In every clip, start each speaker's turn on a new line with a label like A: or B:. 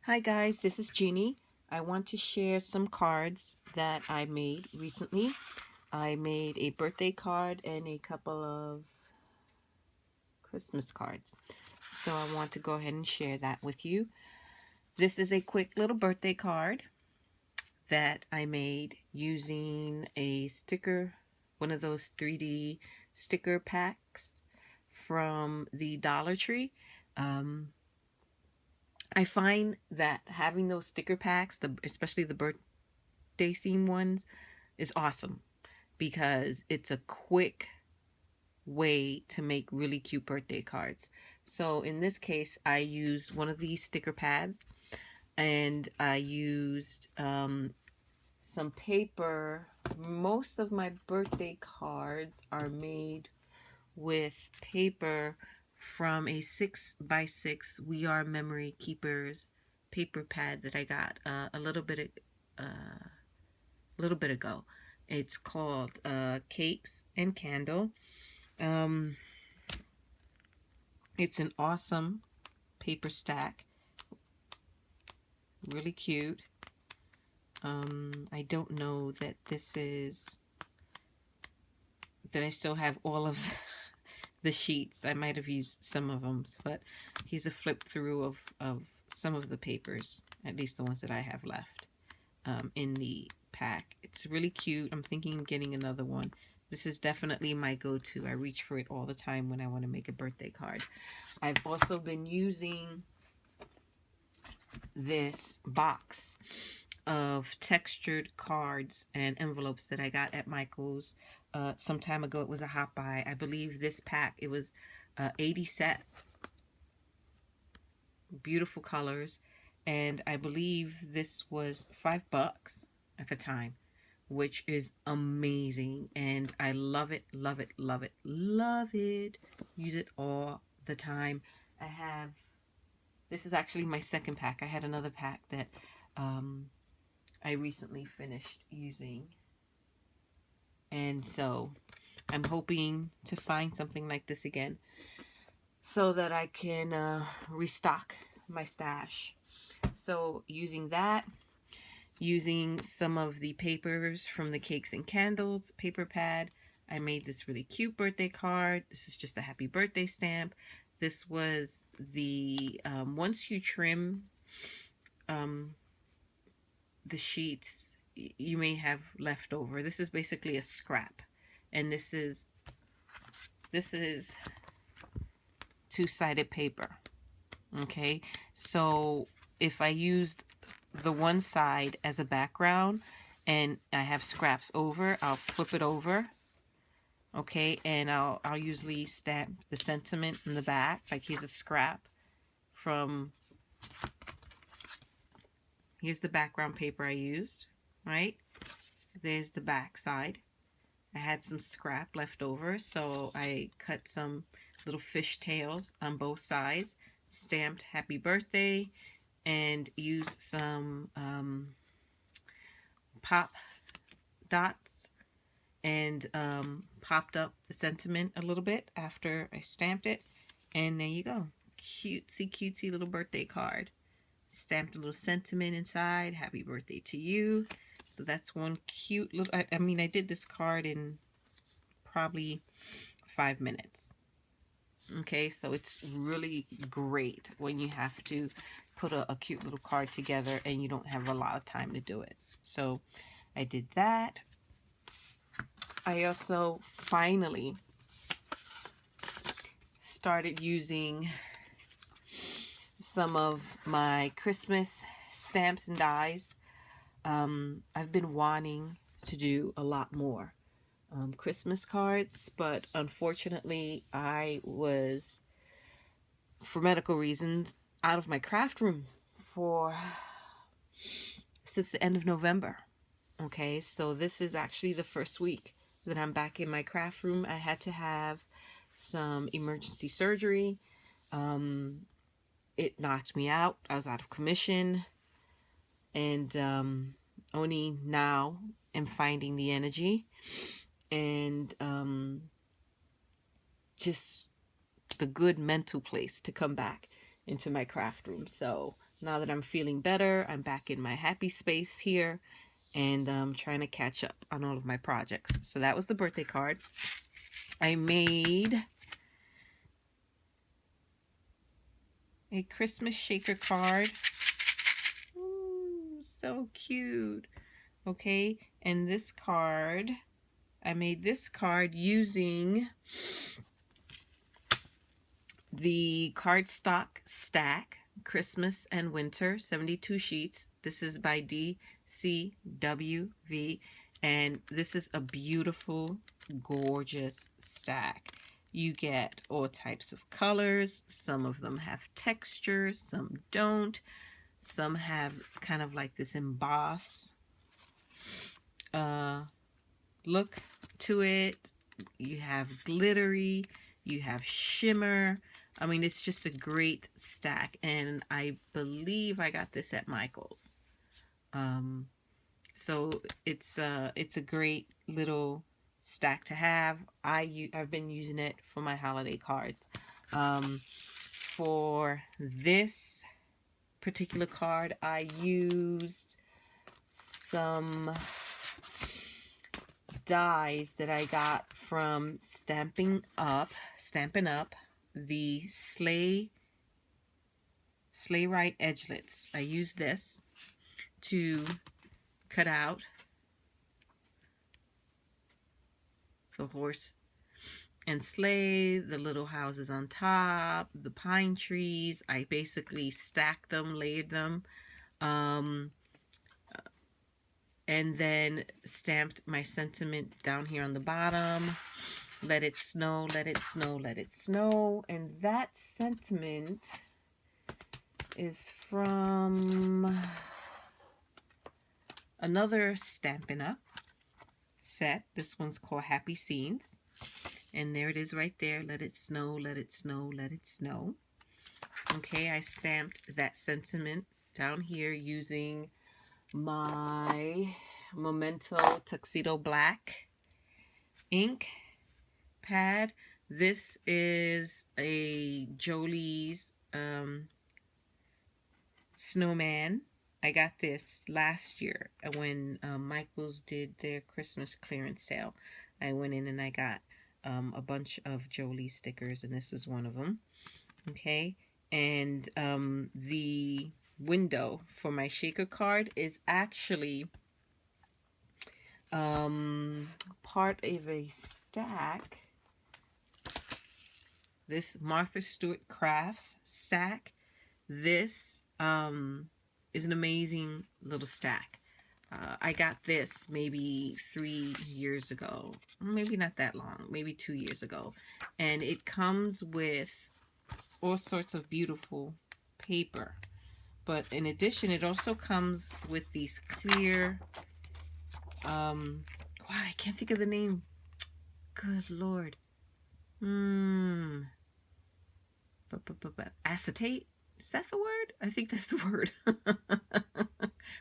A: Hi guys, this is Jeannie. I want to share some cards that I made recently. I made a birthday card and a couple of Christmas cards. So I want to go ahead and share that with you. This is a quick little birthday card that I made using a sticker, one of those 3D sticker packs from the Dollar Tree. I find that having those sticker packs, especially the birthday theme ones, is awesome because it's a quick way to make really cute birthday cards. So in this case, I used one of these sticker pads and I used some paper. Most of my birthday cards are made with paper from a 6x6 We Are Memory Keepers paper pad that I got a little bit ago. It's called Cakes and Candle. It's an awesome paper stack, really cute. I don't know that I still have all of the sheets. I might have used some of them, but here's a flip through of some of the papers, at least the ones that I have left in the pack. It's really cute. I'm thinking of getting another one. This is definitely my go-to. I reach for it all the time when I want to make a birthday card. I've also been using this box of textured cards and envelopes that I got at Michael's some time ago. It was a hot buy. I believe this pack, it was 80 sets. Beautiful colors. And I believe this was $5 at the time, which is amazing. And I love it, love it, love it, love it. Use it all the time. This is actually my second pack. I had another pack that I recently finished using. And so I'm hoping to find something like this again so that I can restock my stash. So using that, using some of the papers from the Cakes and Candles paper pad, I made this really cute birthday card. This is just a happy birthday stamp. This was the, once you trim the sheets, you may have left over. This is basically a scrap. And this is two-sided paper. Okay, so if I used the one side as a background and I have scraps over, I'll flip it over. Okay, and I'll usually stamp the sentiment in the back. Like here's a scrap from, here's the background paper I used, right? There's the back side. I had some scrap left over, so I cut some little fish tails on both sides, stamped happy birthday, and used some pop dots and popped up the sentiment a little bit after I stamped it. And there you go. Cutesy, cutesy little birthday card. Stamped a little sentiment inside. Happy birthday to you. So that's one cute little, I mean, I did this card in probably 5 minutes. Okay, so it's really great when you have to put a cute little card together and you don't have a lot of time to do it. So I did that. I also finally started using some of my Christmas stamps and dies. I've been wanting to do a lot more Christmas cards, but unfortunately I was, for medical reasons, out of my craft room since the end of November. Okay, so this is actually the first week that I'm back in my craft room. I had to have some emergency surgery. It knocked me out. I was out of commission, and only now am finding the energy and just the good mental place to come back into my craft room. So now that I'm feeling better, I'm back in my happy space here, and trying to catch up on all of my projects. So that was the birthday card. I made a Christmas shaker card. Ooh, so cute. Okay, and this card, I made this card using the cardstock stack, Christmas and Winter, 72 sheets. This is by DCWV, and this is a beautiful, gorgeous stack. You get all types of colors. Some of them have texture, some don't. Some have kind of like this emboss look to it. You have glittery, you have shimmer. I mean, it's just a great stack, and I believe I got this at Michael's. So it's a great little stack to have. I've been using it for my holiday cards. For this particular card, I used some dies that I got from Stampin' Up the Sleigh Ride edgelets. I used this to cut out the horse and sleigh, the little houses on top, the pine trees. I basically stacked them, layered them, and then stamped my sentiment down here on the bottom. Let it snow, let it snow, let it snow. And that sentiment is from another Stampin' Up set. This one's called Happy Scenes. And there it is right there. Let it snow, let it snow, let it snow. Okay, I stamped that sentiment down here using my Memento Tuxedo Black ink pad. This is a Jolie's snowman. I got this last year when Michael's did their Christmas clearance sale. I went in and I got a bunch of Jolie stickers, and this is one of them. Okay, and the window for my shaker card is actually part of a stack. This Martha Stewart Crafts stack. This is an amazing little stack. I got this maybe 3 years ago, maybe not that long, maybe 2 years ago, and it comes with all sorts of beautiful paper. But in addition, it also comes with these clear, wow, I can't think of the name. Good Lord. Acetate? Is that the word? I think that's the word.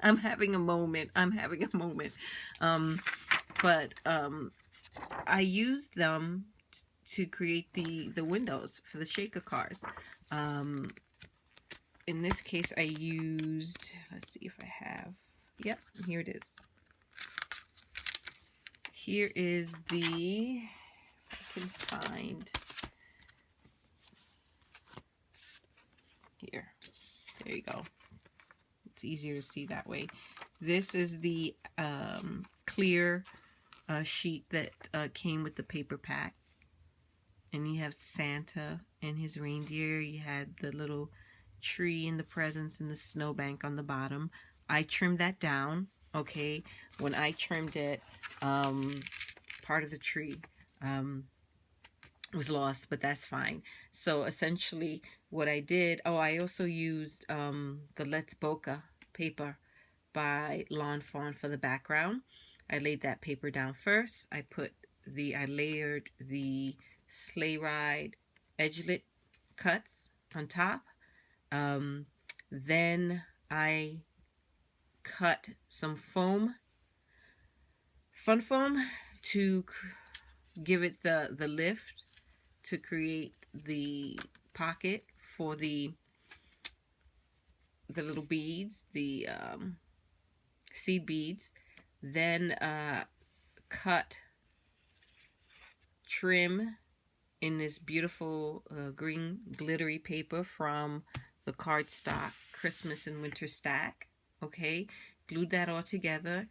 A: I'm having a moment. But I used them to create the windows for the shaker cars. In this case, I used, let's see if I have, yep, here it is. Here is the, if I can find, here, there you go. It's easier to see that way. This is the clear sheet that came with the paper pack. And you have Santa and his reindeer. You had the little tree and the presents and the snowbank on the bottom. I trimmed that down, okay? When I trimmed it, part of the tree was lost, but that's fine. So essentially what I did, oh, I also used the Let's Boca paper by Lawn Fawn for the background. I laid that paper down first. I layered the sleigh ride edgelet cuts on top. Then I cut some fun foam to give it the lift to create the pocket for the the little beads, the seed beads, then cut, trim in this beautiful green glittery paper from the cardstock Christmas and Winter stack. Okay, glued that all together.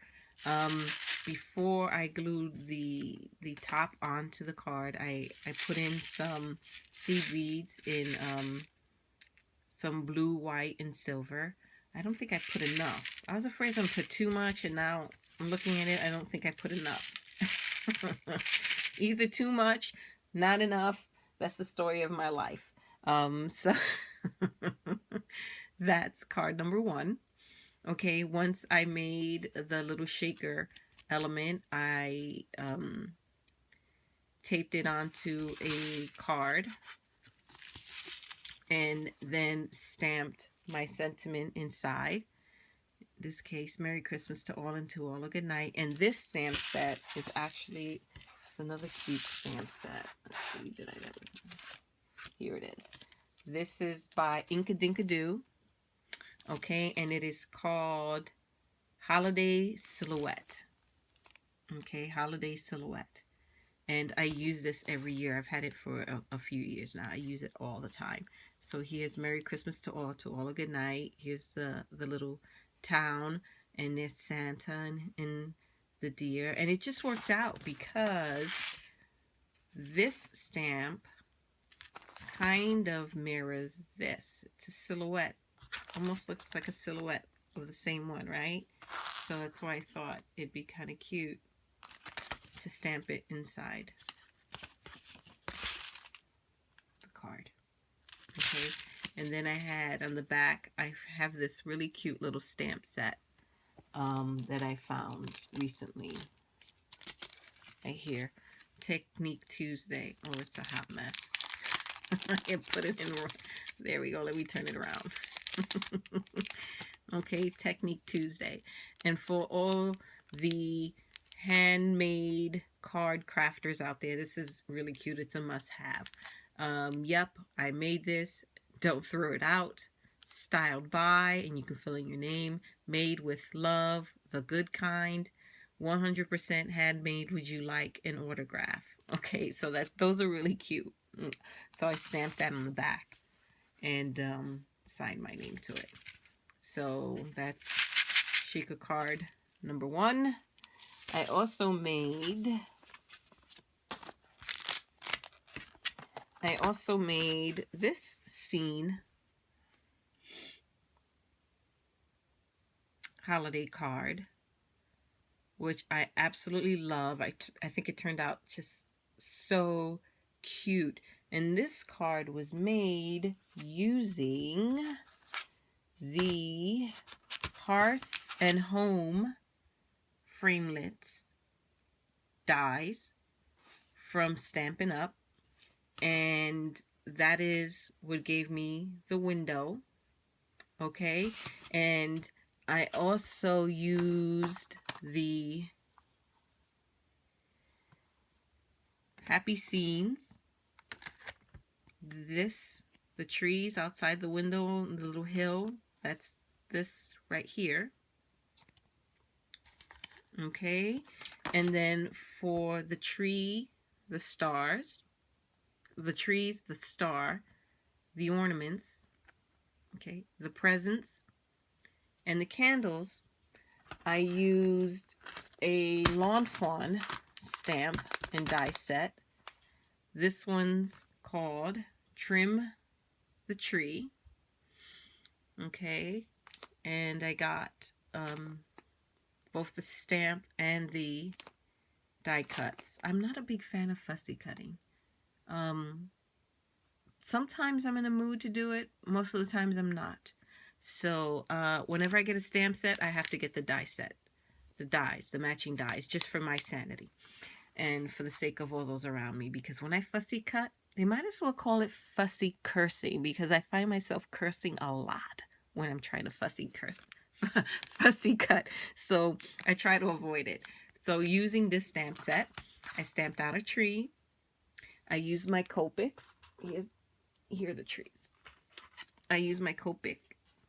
A: Before I glued the top onto the card, I put in some seed beads in some blue, white, and silver. I don't think I put enough. I was afraid I was going to put too much, and now I'm looking at it, I don't think I put enough. Either too much, not enough. That's the story of my life. So that's card number 1. Okay, once I made the little shaker element, I taped it onto a card and then stamped my sentiment inside. In this case, Merry Christmas to all and to all a good night. And this stamp set is actually, it's another cute stamp set. Let's see, did I get it? Here it is. This is by Inkadinkadoo. Okay, and it is called Holiday Silhouette. Okay, Holiday Silhouette. And I use this every year. I've had it for a few years now. I use it all the time. So here's Merry Christmas to all a good night. Here's the little town, and there's Santa and the deer. And it just worked out because this stamp kind of mirrors this. It's a silhouette. Almost looks like a silhouette of the same one, right? So that's why I thought it'd be kind of cute to stamp it inside the card. Okay, and then I had on the back, I have this really cute little stamp set that I found recently. Right here, Technique Tuesday. Oh, it's a hot mess. I can put it in. There we go. Let me turn it around. Okay, Technique Tuesday. And for all the handmade card crafters out there, this is really cute. It's a must-have. Yep, I made this. Don't throw it out. Styled by, and you can fill in your name. Made with love, the good kind. 100% handmade. Would you like an autograph? Okay, so those are really cute. So I stamped that on the back and signed my name to it. So that's Sheikah card number 1. I also made this scene holiday card, which I absolutely love. I think it turned out just so cute. And this card was made using the Hearth and Home framelits dies from Stampin' Up, and that is what gave me the window. Okay, and I also used the Happy Scenes, the trees outside the window, the little hill, that's this right here. Okay, and then for the tree, the stars, the trees, the star, the ornaments, okay, the presents, and the candles, I used a Lawn Fawn stamp and die set. This one's called Trim the Tree. Okay, and I got both the stamp and the die cuts. I'm not a big fan of fussy cutting. Sometimes I'm in a mood to do it. Most of the times I'm not. So whenever I get a stamp set, I have to get the die set. The dies, the matching dies, just for my sanity. And for the sake of all those around me. Because when I fussy cut, they might as well call it fussy cursing. Because I find myself cursing a lot when I'm trying to fussy cut. So I try to avoid it. So using this stamp set, I stamped out a tree. I used my Copics. Here are the trees. I used my Copic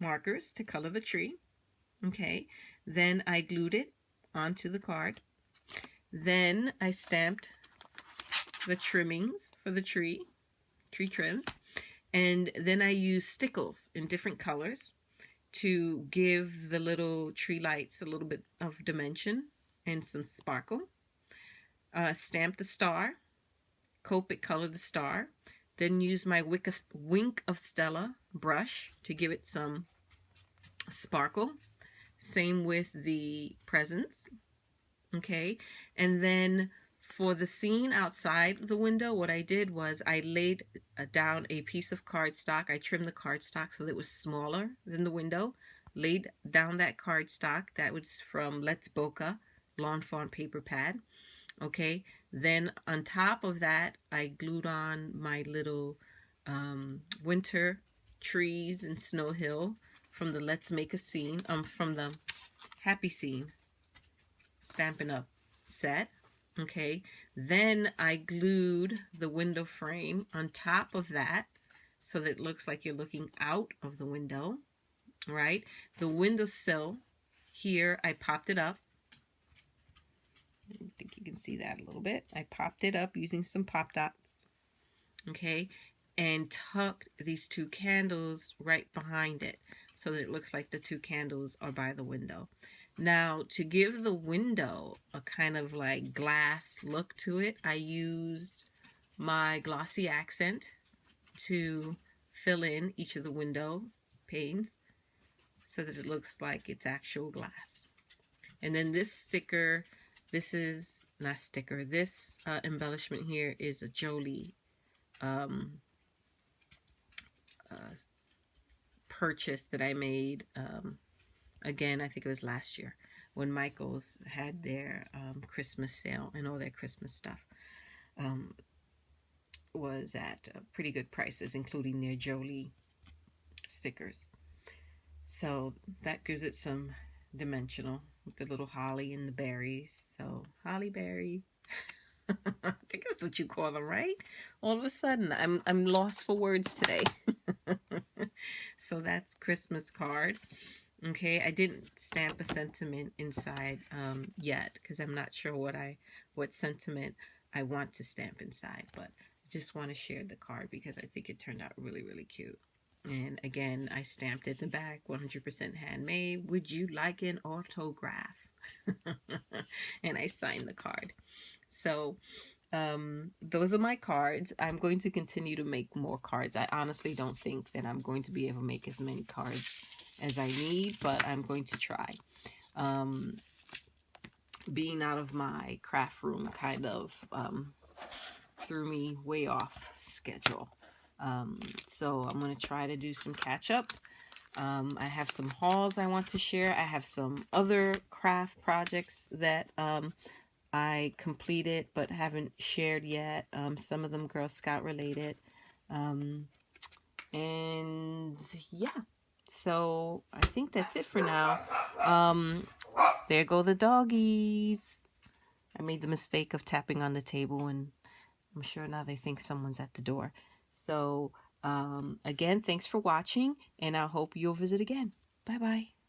A: markers to color the tree. Okay, then I glued it onto the card. Then I stamped the trimmings for the tree trims, and then I used stickles in different colors to give the little tree lights a little bit of dimension and some sparkle. Stamp the star, Copic color the star, then use my Wink of Stella brush to give it some sparkle. Same with the presents. Okay, and then for the scene outside the window, what I did was I laid down a piece of cardstock. I trimmed the cardstock so that it was smaller than the window. Laid down that cardstock. That was from Let's Boca Blonde Fawn paper pad. Okay, then on top of that, I glued on my little winter trees and Snow Hill from the Let's Make a Scene, from the Happy Scene Stampin' Up set. Okay, then I glued the window frame on top of that so that it looks like you're looking out of the window, right? The windowsill here, I popped it up. I think you can see that a little bit. I popped it up using some pop dots, okay, and tucked these two candles right behind it so that it looks like the two candles are by the window. Now, to give the window a kind of like glass look to it, I used my glossy accent to fill in each of the window panes so that it looks like it's actual glass. And then this sticker, this is not sticker, this embellishment here is a Jolie purchase that I made. Again, I think it was last year when Michael's had their Christmas sale, and all their Christmas stuff was at pretty good prices, including their Jolie stickers. So that gives it some dimensional with the little holly and the berries. So holly berry. I think that's what you call them, right? All of a sudden, I'm lost for words today. So that's Christmas card. Okay, I didn't stamp a sentiment inside yet because I'm not sure what sentiment I want to stamp inside, but I just want to share the card because I think it turned out really, really cute. And again, I stamped it in the back, 100% handmade. Would you like an autograph? And I signed the card. So those are my cards. I'm going to continue to make more cards. I honestly don't think that I'm going to be able to make as many cards as I need, but I'm going to try. Being out of my craft room kind of threw me way off schedule. So I'm going to try to do some catch up. I have some hauls I want to share. I have some other craft projects that I completed but haven't shared yet. Some of them Girl Scout related. And yeah, so I think that's it for now. There go the doggies. I made the mistake of tapping on the table, and I'm sure now they think someone's at the door. So again, thanks for watching, and I hope you'll visit again. Bye-bye.